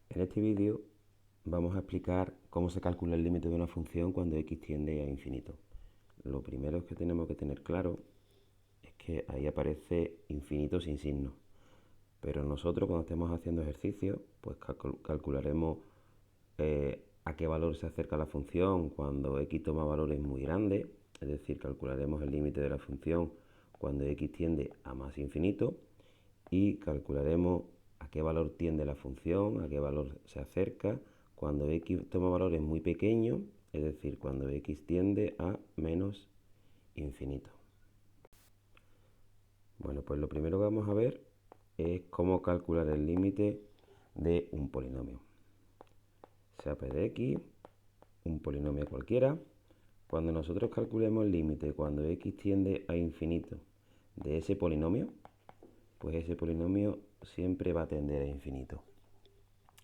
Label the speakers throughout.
Speaker 1: En este vídeo vamos a explicar cómo se calcula el límite de una función cuando x tiende a infinito. Lo primero que tenemos que tener claro es que ahí aparece infinito sin signo. Pero nosotros cuando estemos haciendo ejercicios, pues calcularemos a qué valor se acerca la función cuando x toma valores muy grandes, es decir, calcularemos el límite de la función cuando x tiende a más infinito y calcularemos a qué valor tiende la función, a qué valor se acerca cuando x toma valores muy pequeños, es decir, cuando x tiende a menos infinito. Bueno, pues lo primero que vamos a ver es cómo calcular el límite de un polinomio. Sea p de x, un polinomio cualquiera. Cuando nosotros calculemos el límite cuando x tiende a infinito de ese polinomio, pues ese polinomio siempre va a tender a infinito.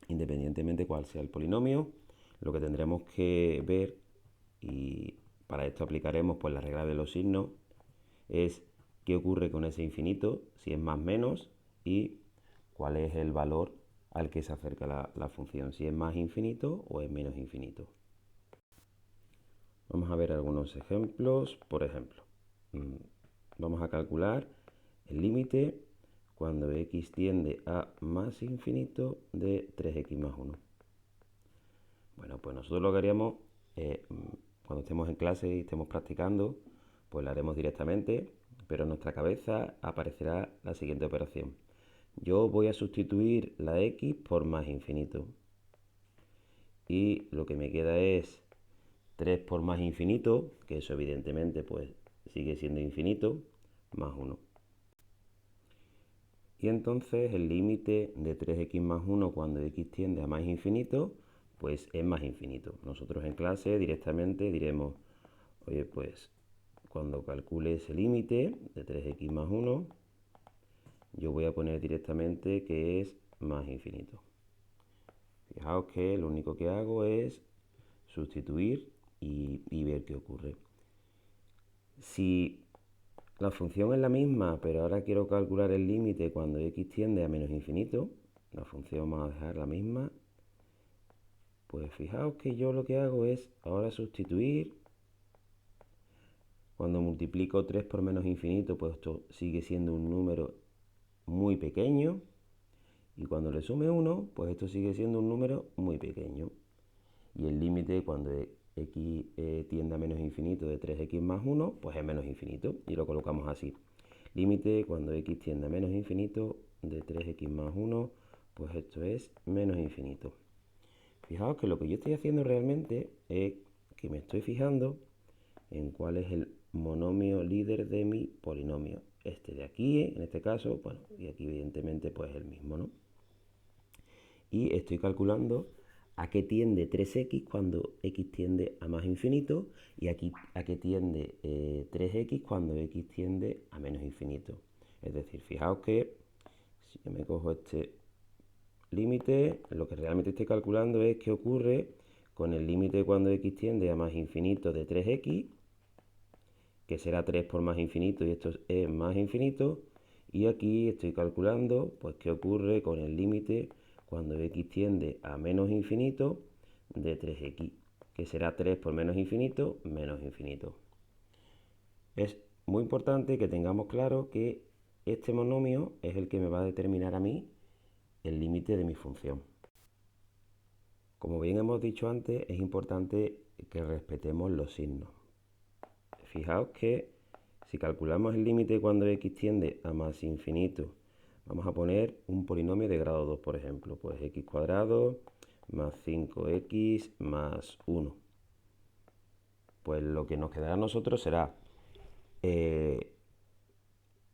Speaker 1: Independientemente cuál sea el polinomio, lo que tendremos que ver, y para esto aplicaremos pues la regla de los signos, es qué ocurre con ese infinito, si es más menos, y cuál es el valor al que se acerca la función, si es más infinito o es menos infinito. Vamos a ver algunos ejemplos. Por ejemplo, vamos a calcular el límite cuando x tiende a más infinito de 3x más 1. Bueno, pues nosotros lo que haríamos, cuando estemos en clase y estemos practicando, pues lo haremos directamente, pero en nuestra cabeza aparecerá la siguiente operación. Yo voy a sustituir la x por más infinito. Y lo que me queda es 3 por más infinito, que eso evidentemente pues sigue siendo infinito, más 1. Y entonces el límite de 3x más 1 cuando x tiende a más infinito, pues es más infinito. Nosotros en clase directamente diremos, oye, pues cuando calcule ese límite de 3x más 1, yo voy a poner directamente que es más infinito. Fijaos que lo único que hago es sustituir y ver qué ocurre. Si la función es la misma, pero ahora quiero calcular el límite cuando x tiende a menos infinito, la función vamos a dejar la misma, pues fijaos que yo lo que hago es ahora sustituir. Cuando multiplico 3 por menos infinito, pues esto sigue siendo un número muy pequeño. Y cuando le sume 1, pues esto sigue siendo un número muy pequeño. Y el límite cuando x tiende a menos infinito de 3x más 1, pues es menos infinito. Y lo colocamos así. Límite cuando x tiende a menos infinito de 3x más 1, pues esto es menos infinito. Fijaos que lo que yo estoy haciendo realmente es que me estoy fijando en cuál es el monomio líder de mi polinomio. Este de aquí, en este caso, bueno, y aquí evidentemente pues el mismo, ¿no? Y estoy calculando a qué tiende 3x cuando x tiende a más infinito y aquí a qué tiende 3x cuando x tiende a menos infinito. Es decir, fijaos que si yo me cojo este límite, lo que realmente estoy calculando es qué ocurre con el límite cuando x tiende a más infinito de 3x, que será 3 por más infinito y esto es más infinito, y aquí estoy calculando pues qué ocurre con el límite cuando x tiende a menos infinito de 3x, que será 3 por menos infinito, menos infinito. Es muy importante que tengamos claro que este monomio es el que me va a determinar a mí el límite de mi función. Como bien hemos dicho antes, es importante que respetemos los signos. Fijaos que si calculamos el límite cuando x tiende a más infinito, vamos a poner un polinomio de grado 2, por ejemplo, pues x cuadrado más 5x más 1. Pues lo que nos quedará a nosotros será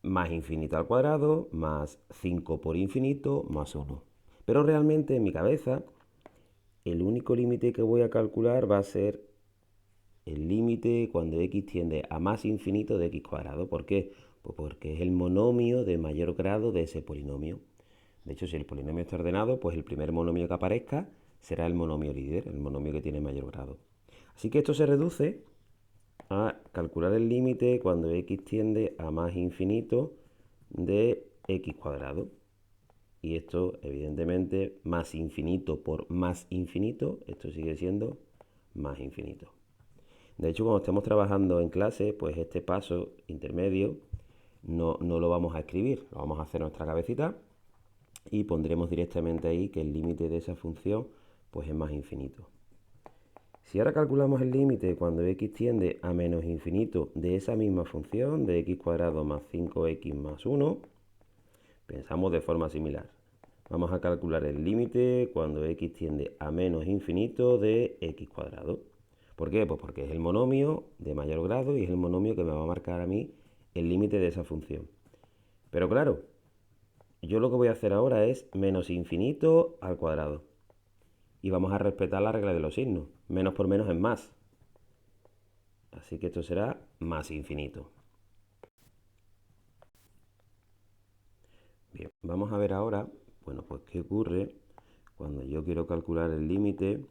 Speaker 1: más infinito al cuadrado más 5 por infinito más 1. Pero realmente en mi cabeza el único límite que voy a calcular va a ser el límite cuando x tiende a más infinito de x cuadrado. ¿Por qué? Pues porque es el monomio de mayor grado de ese polinomio. De hecho, si el polinomio está ordenado, pues el primer monomio que aparezca será el monomio líder, el monomio que tiene mayor grado. Así que esto se reduce a calcular el límite cuando x tiende a más infinito de x cuadrado. y esto evidentemente más infinito por más infinito, esto sigue siendo más infinito. De hecho, cuando estemos trabajando en clase, pues este paso intermedio no lo vamos a escribir, lo vamos a hacer en nuestra cabecita y pondremos directamente ahí que el límite de esa función pues es más infinito. Si ahora calculamos el límite cuando x tiende a menos infinito de esa misma función, de x cuadrado más 5x más 1, pensamos de forma similar. Vamos a calcular el límite cuando x tiende a menos infinito de x cuadrado. ¿Por qué? Pues porque es el monomio de mayor grado y es el monomio que me va a marcar a mí el límite de esa función. Pero claro, yo lo que voy a hacer ahora es menos infinito al cuadrado. Y vamos a respetar la regla de los signos. Menos por menos es más. Así que esto será más infinito. Bien, vamos a ver ahora, bueno, pues qué ocurre cuando yo quiero calcular el límite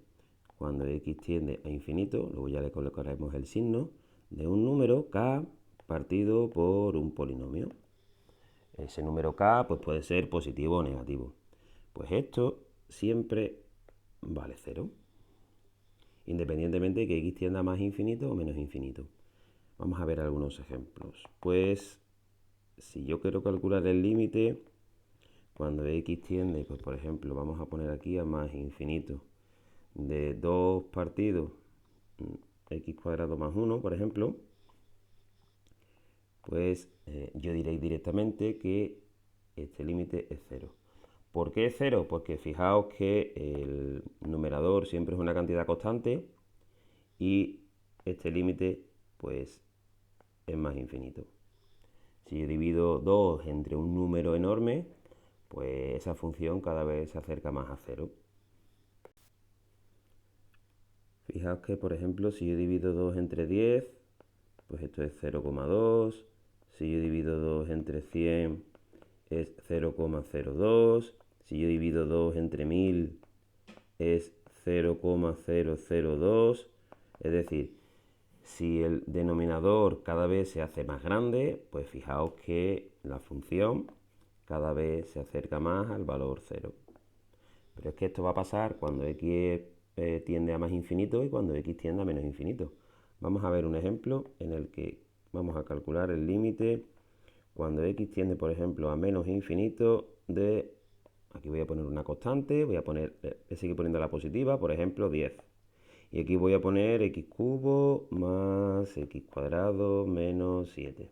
Speaker 1: cuando x tiende a infinito, luego ya le colocaremos el signo, de un número k partido por un polinomio. Ese número k pues puede ser positivo o negativo. Pues esto siempre vale 0, independientemente de que x tienda a más infinito o menos infinito. Vamos a ver algunos ejemplos. Pues si yo quiero calcular el límite cuando x tiende, pues por ejemplo, vamos a poner aquí a más infinito, de 2 partido x cuadrado más 1, por ejemplo, pues yo diré directamente que este límite es 0. ¿Por qué es 0? Porque fijaos que el numerador siempre es una cantidad constante y este límite pues es más infinito. Si yo divido 2 entre un número enorme, pues esa función cada vez se acerca más a 0. Fijaos que, por ejemplo, si yo divido 2 entre 10, pues esto es 0,2. Si yo divido 2 entre 100, es 0,02. Si yo divido 2 entre 1000, es 0,002. Es decir, si el denominador cada vez se hace más grande, pues fijaos que la función cada vez se acerca más al valor 0. Pero es que esto va a pasar cuando x tiende a más infinito y cuando x tiende a menos infinito. Vamos a ver un ejemplo en el que vamos a calcular el límite cuando x tiende, por ejemplo, a menos infinito de... Aquí voy a poner una constante, voy a seguir poniendo la positiva, por ejemplo, 10. Y aquí voy a poner x cubo más x cuadrado menos 7.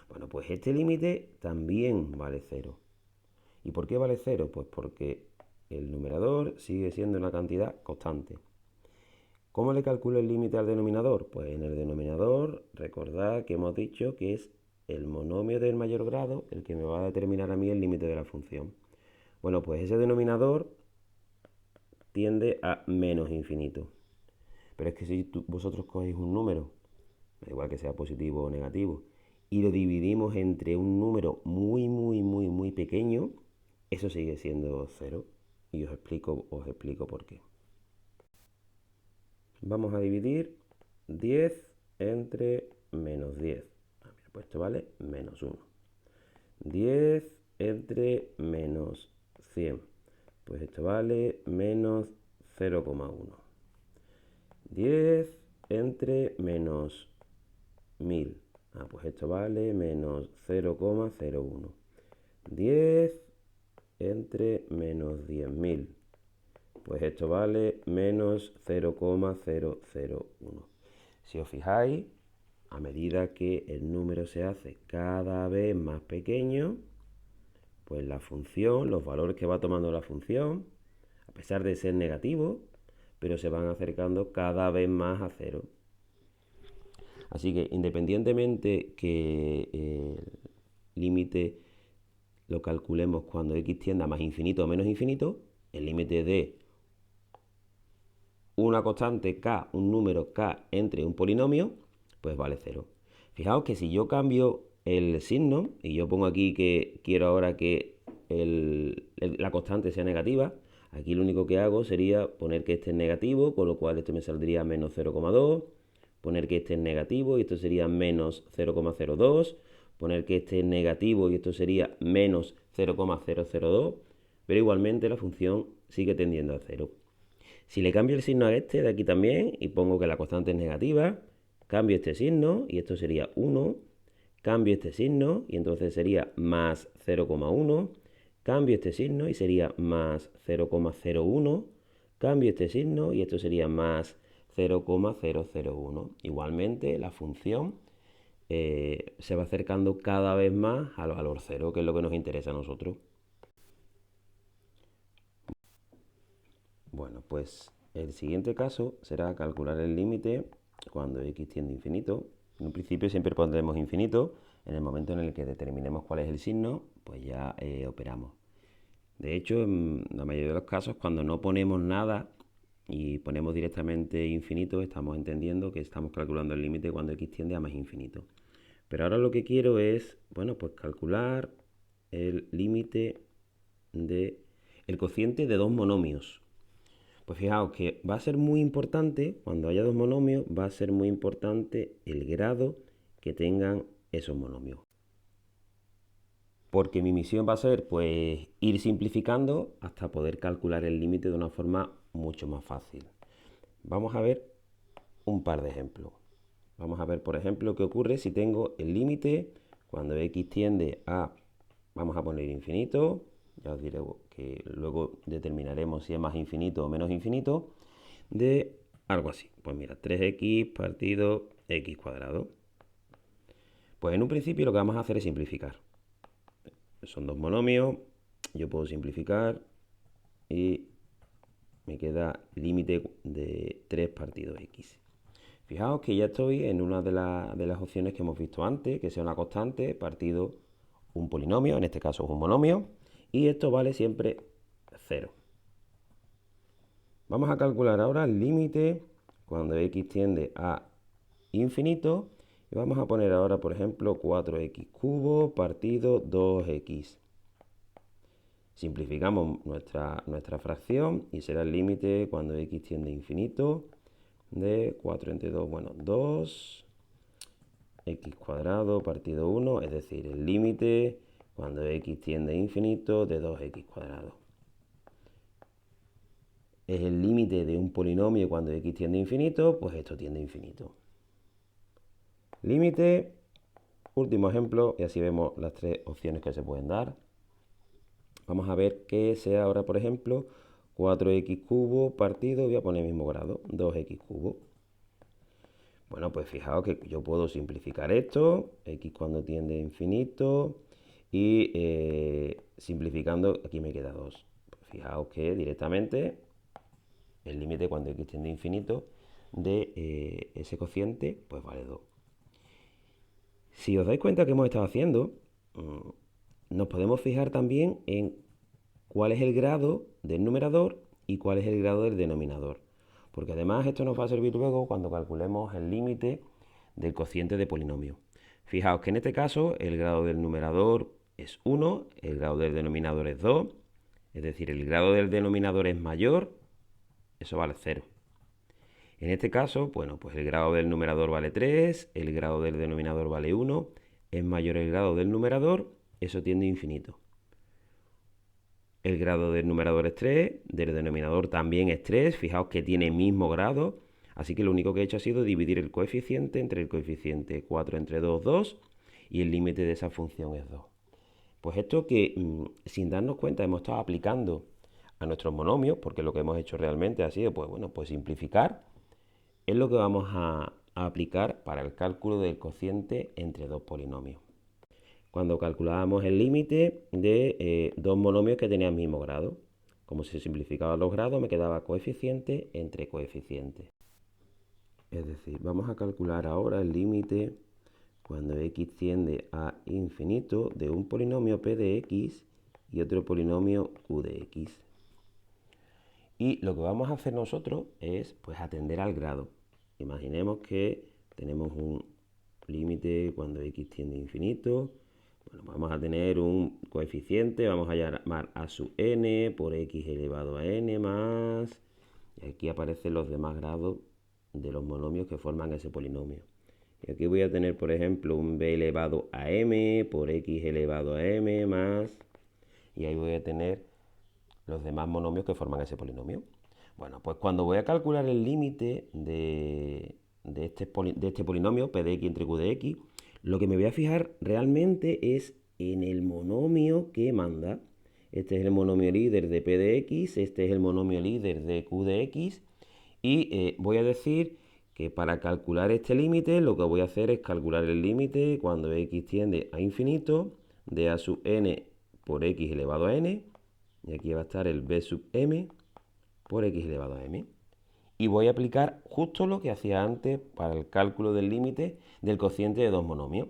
Speaker 1: Bueno, pues este límite también vale 0. ¿Y por qué vale 0? Pues porque el numerador sigue siendo una cantidad constante. ¿Cómo le calculo el límite al denominador? Pues en el denominador, recordad que hemos dicho que es el monomio del mayor grado el que me va a determinar a mí el límite de la función. Bueno, pues ese denominador tiende a menos infinito. Pero es que si vosotros cogéis un número, da igual que sea positivo o negativo, y lo dividimos entre un número muy pequeño, eso sigue siendo 0. Y os explico por qué. Vamos a dividir 10 entre menos 10. Mira, pues esto vale menos 1. 10 entre menos 100. Pues esto vale menos 0,1. 10 entre menos 1000. Pues esto vale menos 0,01. 10 entre menos 10.000. Pues esto vale menos 0,001. Si os fijáis, a medida que el número se hace cada vez más pequeño, pues la función, los valores que va tomando la función, a pesar de ser negativos, pero se van acercando cada vez más a 0. Así que independientemente que el límite lo calculemos cuando x tienda a más infinito o menos infinito, el límite de una constante k, un número k entre un polinomio, pues vale 0. Fijaos que si yo cambio el signo y yo pongo aquí que quiero ahora que la constante sea negativa, aquí lo único que hago sería poner que este es negativo, con lo cual esto me saldría menos 0,2, poner que este es negativo y esto sería menos 0,02, poner que este es negativo y esto sería menos 0,002, pero igualmente la función sigue tendiendo a 0. Si le cambio el signo a este de aquí también y pongo que la constante es negativa, cambio este signo y esto sería 1, cambio este signo y entonces sería más 0,1, cambio este signo y sería más 0,01, cambio este signo y esto sería más 0,001. Igualmente la función se va acercando cada vez más al valor 0, que es lo que nos interesa a nosotros. Bueno, pues el siguiente caso será calcular el límite cuando x tiende a infinito. En un principio siempre pondremos infinito. En el momento en el que determinemos cuál es el signo, pues ya operamos. De hecho, en la mayoría de los casos, cuando no ponemos nada y ponemos directamente infinito, estamos entendiendo que estamos calculando el límite cuando x tiende a más infinito. Pero ahora lo que quiero es, bueno, pues calcular el límite de el cociente de dos monomios. Pues fijaos que va a ser muy importante, cuando haya dos monomios, va a ser muy importante el grado que tengan esos monomios. Porque mi misión va a ser pues ir simplificando hasta poder calcular el límite de una forma mucho más fácil. Vamos a ver un par de ejemplos. Vamos a ver, por ejemplo, qué ocurre si tengo el límite cuando x tiende a, vamos a poner infinito, ya os diré que luego determinaremos si es más infinito o menos infinito, de algo así. Pues mira, 3x partido x cuadrado. Pues en un principio lo que vamos a hacer es simplificar. Son dos monomios, yo puedo simplificar y me queda límite de 3 partido x. Fijaos que ya estoy en una de las opciones que hemos visto antes, que sea una constante partido un polinomio, en este caso es un monomio, y esto vale siempre 0. Vamos a calcular ahora el límite cuando x tiende a infinito, y vamos a poner ahora, por ejemplo, 4x cubo partido 2x. Simplificamos nuestra fracción y será el límite cuando x tiende a infinito de 4 entre 2, bueno, 2 x cuadrado partido 1, es decir, el límite cuando x tiende a infinito de 2x cuadrado. Es el límite de un polinomio cuando x tiende a infinito, pues esto tiende a infinito. Límite, último ejemplo, y así vemos las tres opciones que se pueden dar. Vamos a ver que sea ahora, por ejemplo, 4x cubo partido, voy a poner el mismo grado, 2x cubo. Bueno, pues fijaos que yo puedo simplificar esto, x cuando tiende a infinito, y simplificando, aquí me queda 2. Pues fijaos que directamente el límite cuando x tiende a infinito de ese cociente, pues vale 2. Si os dais cuenta que hemos estado haciendo, nos podemos fijar también en cuál es el grado del numerador y cuál es el grado del denominador. Porque además esto nos va a servir luego cuando calculemos el límite del cociente de polinomio. Fijaos que en este caso el grado del numerador es 1, el grado del denominador es 2, es decir, el grado del denominador es mayor, eso vale 0. En este caso, bueno, pues el grado del numerador vale 3, el grado del denominador vale 1, es mayor el grado del numerador, eso tiende a infinito. El grado del numerador es 3, del denominador también es 3, fijaos que tiene mismo grado, así que lo único que he hecho ha sido dividir el coeficiente entre el coeficiente 4 entre 2, 2, y el límite de esa función es 2. Pues esto que sin darnos cuenta hemos estado aplicando a nuestros monomios, porque lo que hemos hecho realmente ha sido, pues bueno, pues simplificar, es lo que vamos a aplicar para el cálculo del cociente entre dos polinomios. Cuando calculábamos el límite de dos monomios que tenían el mismo grado. Como se simplificaban los grados, me quedaba coeficiente entre coeficiente. Es decir, vamos a calcular ahora el límite cuando x tiende a infinito de un polinomio p de x y otro polinomio q de x. Y lo que vamos a hacer nosotros es pues atender al grado. Imaginemos que tenemos un límite cuando x tiende a infinito. Bueno, vamos a tener un coeficiente, vamos a llamar a sub n por x elevado a n más. Y aquí aparecen los demás grados de los monomios que forman ese polinomio. Y aquí voy a tener, por ejemplo, un b elevado a m por x elevado a m más... Y ahí voy a tener los demás monomios que forman ese polinomio. Bueno, pues cuando voy a calcular el límite de este polinomio, p de x entre q de x, lo que me voy a fijar realmente es en el monomio que manda. Este es el monomio líder de p de x, este es el monomio líder de q de x, y voy a decir que para calcular este límite lo que voy a hacer es calcular el límite cuando x tiende a infinito de a sub n por x elevado a n, y aquí va a estar el b sub m por x elevado a m. Y voy a aplicar justo lo que hacía antes para el cálculo del límite del cociente de dos monomios.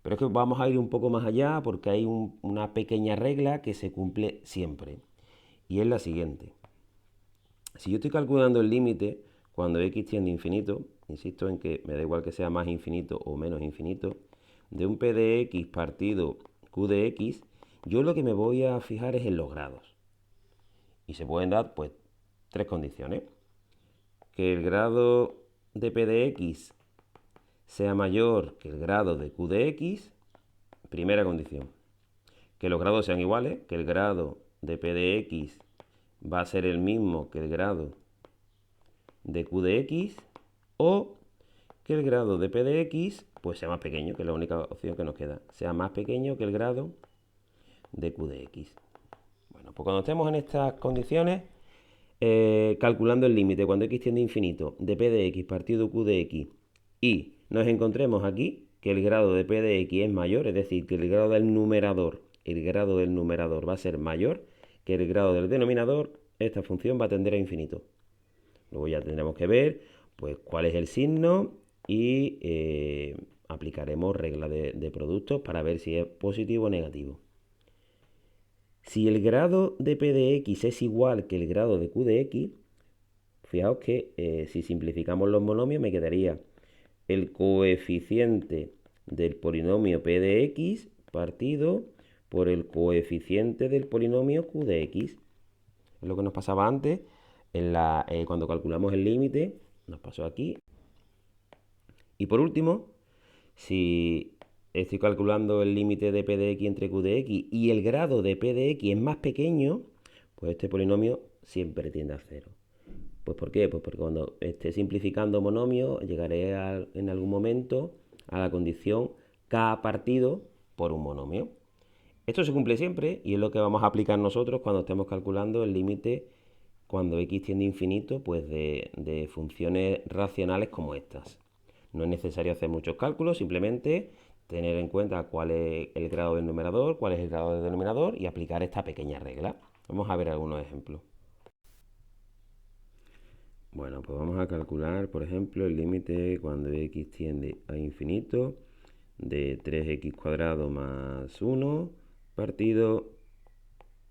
Speaker 1: Pero es que vamos a ir un poco más allá porque hay una pequeña regla que se cumple siempre. Y es la siguiente. Si yo estoy calculando el límite cuando x tiende a infinito, insisto en que me da igual que sea más infinito o menos infinito, de un p de x partido q de x, yo lo que me voy a fijar es en los grados. Y se pueden dar, pues, tres condiciones. Que el grado de p de x sea mayor que el grado de q de x, primera condición. Que los grados sean iguales, que el grado de p de x va a ser el mismo que el grado de q de x, o que el grado de p de x pues sea más pequeño, que es la única opción que nos queda, sea más pequeño que el grado de q de x. Bueno, pues cuando estemos en estas condiciones, calculando el límite cuando x tiende a infinito de p de x partido q de x, y nos encontremos aquí que el grado de p de x es mayor, es decir, que el grado del numerador va a ser mayor que el grado del denominador, esta función va a tender a infinito. Luego ya tendremos que ver pues cuál es el signo y aplicaremos regla de productos para ver si es positivo o negativo. Si el grado de p de x es igual que el grado de q de x, fijaos que si simplificamos los monomios me quedaría el coeficiente del polinomio p de x partido por el coeficiente del polinomio q de x. Es lo que nos pasaba antes cuando calculamos el límite, nos pasó aquí. Y por último, si estoy calculando el límite de p de x entre q de x y el grado de p de x es más pequeño, pues este polinomio siempre tiende a cero. ¿Pues por qué? Pues porque cuando esté simplificando monomio llegaré en algún momento a la condición k partido por un monomio. Esto se cumple siempre y es lo que vamos a aplicar nosotros cuando estemos calculando el límite cuando x tiende a infinito, pues de funciones racionales como estas. No es necesario hacer muchos cálculos, simplemente tener en cuenta cuál es el grado del numerador, cuál es el grado del denominador y aplicar esta pequeña regla. Vamos a ver algunos ejemplos. Bueno, pues vamos a calcular, por ejemplo, el límite cuando x tiende a infinito de 3x cuadrado más 1 partido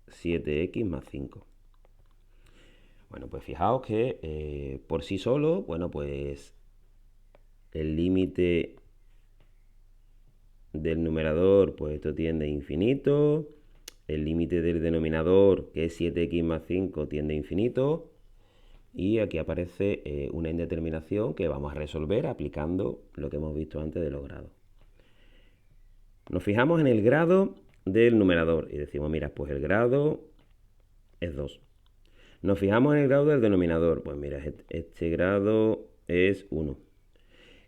Speaker 1: 7x más 5. Bueno, pues fijaos que por sí solo, bueno, pues el límite del numerador, pues esto tiende a infinito. El límite del denominador, que es 7x más 5, tiende a infinito. Y aquí aparece una indeterminación que vamos a resolver aplicando lo que hemos visto antes de los grados. Nos fijamos en el grado del numerador y decimos, mira, pues el grado es 2. Nos fijamos en el grado del denominador. Pues mira, este grado es 1.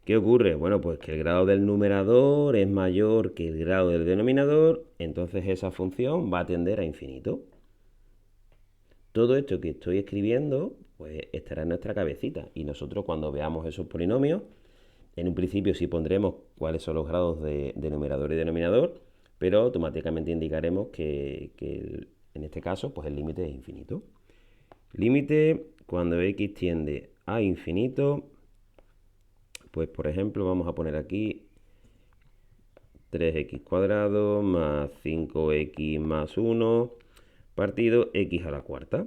Speaker 1: ¿Qué ocurre? Bueno, pues que el grado del numerador es mayor que el grado del denominador, entonces esa función va a tender a infinito. Todo esto que estoy escribiendo, pues estará en nuestra cabecita. Y nosotros cuando veamos esos polinomios, en un principio sí pondremos cuáles son los grados de numerador y denominador, pero automáticamente indicaremos que en este caso, pues el límite es infinito. Límite cuando x tiende a infinito, pues por ejemplo vamos a poner aquí 3x cuadrado más 5x más 1 partido x a la cuarta.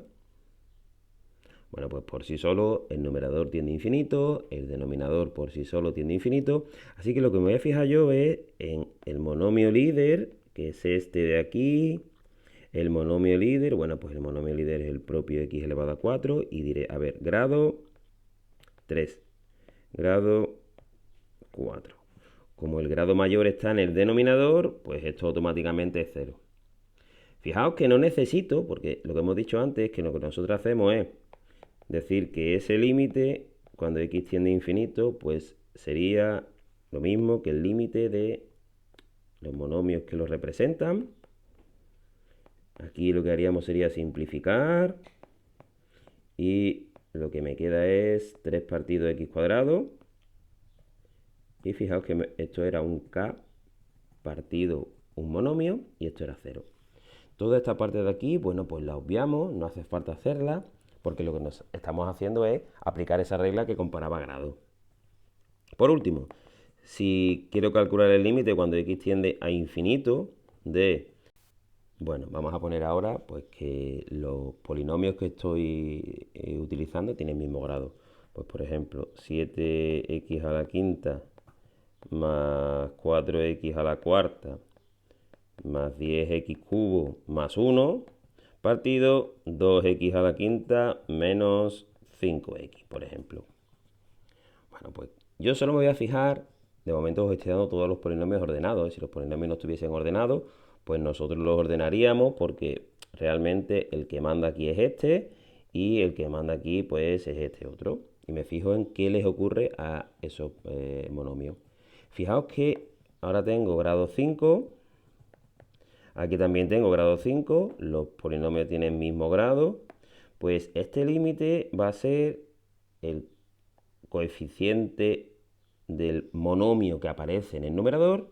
Speaker 1: Bueno, pues por sí solo el numerador tiende a infinito, el denominador por sí solo tiende a infinito, así que lo que me voy a fijar yo es en el monomio líder, que es este de aquí. El monomio líder, bueno, pues el monomio líder es el propio x elevado a 4 y diré, a ver, grado 3, grado 4. Como el grado mayor está en el denominador, pues esto automáticamente es 0. Fijaos que no necesito, porque lo que hemos dicho antes es que lo que nosotros hacemos es decir que ese límite, cuando x tiende a infinito, pues sería lo mismo que el límite de los monomios que lo representan. Aquí lo que haríamos sería simplificar y lo que me queda es 3 partido de x cuadrado. Y fijaos que esto era un k partido un monomio y esto era 0. Toda esta parte de aquí, bueno, pues la obviamos, no hace falta hacerla, porque lo que nos estamos haciendo es aplicar esa regla que comparaba grados. Por último, si quiero calcular el límite cuando x tiende a infinito de... Bueno, vamos a poner ahora pues que los polinomios que estoy utilizando tienen el mismo grado. Pues por ejemplo, 7x a la quinta más 4x a la cuarta más 10x cubo más 1 partido 2x a la quinta menos 5x, por ejemplo. Bueno, pues yo solo me voy a fijar, de momento os estoy dando todos los polinomios ordenados. Si los polinomios no estuviesen ordenados, pues nosotros los ordenaríamos porque realmente el que manda aquí es este y el que manda aquí pues es este otro. Y me fijo en qué les ocurre a esos monomios. Fijaos que ahora tengo grado 5, aquí también tengo grado 5, los polinomios tienen mismo grado, pues este límite va a ser el coeficiente del monomio que aparece en el numerador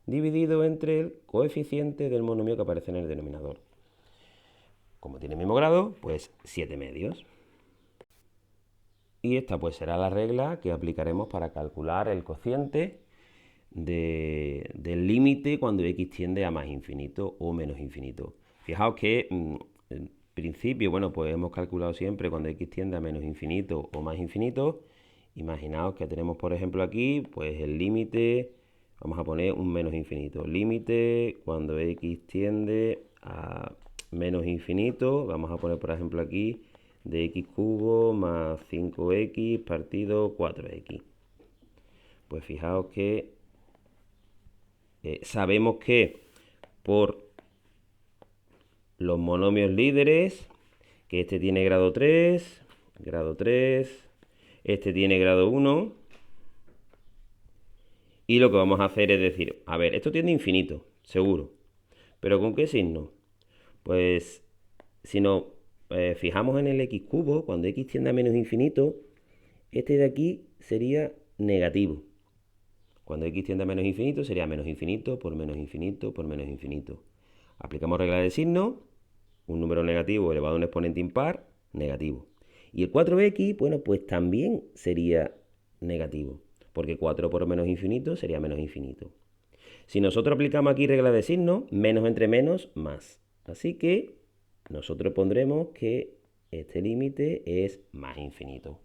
Speaker 1: dividido entre el coeficiente del monomio que aparece en el denominador. Como tiene el mismo grado, pues 7 medios. Y esta pues será la regla que aplicaremos para calcular el cociente del límite cuando x tiende a más infinito o menos infinito. Fijaos que en principio, bueno, pues hemos calculado siempre cuando x tiende a menos infinito o más infinito. Imaginaos que tenemos, por ejemplo, aquí, pues el límite, vamos a poner un menos infinito. Límite cuando x tiende a menos infinito, vamos a poner, por ejemplo, aquí, de x cubo más 5x partido 4x. Pues fijaos que sabemos que por los monomios líderes, que este tiene grado 3, este tiene grado 1, y lo que vamos a hacer es decir, a ver, esto tiende a infinito, seguro, pero ¿con qué signo? Pues si nos fijamos en el x cubo, cuando x tiende a menos infinito, este de aquí sería negativo. Cuando x tiende a menos infinito, sería menos infinito por menos infinito por menos infinito. Aplicamos regla de signo, un número negativo elevado a un exponente impar, negativo. Y el 4x, bueno, pues también sería negativo, porque 4 por menos infinito sería menos infinito. Si nosotros aplicamos aquí regla de signo, menos entre menos, más. Así que nosotros pondremos que este límite es más infinito.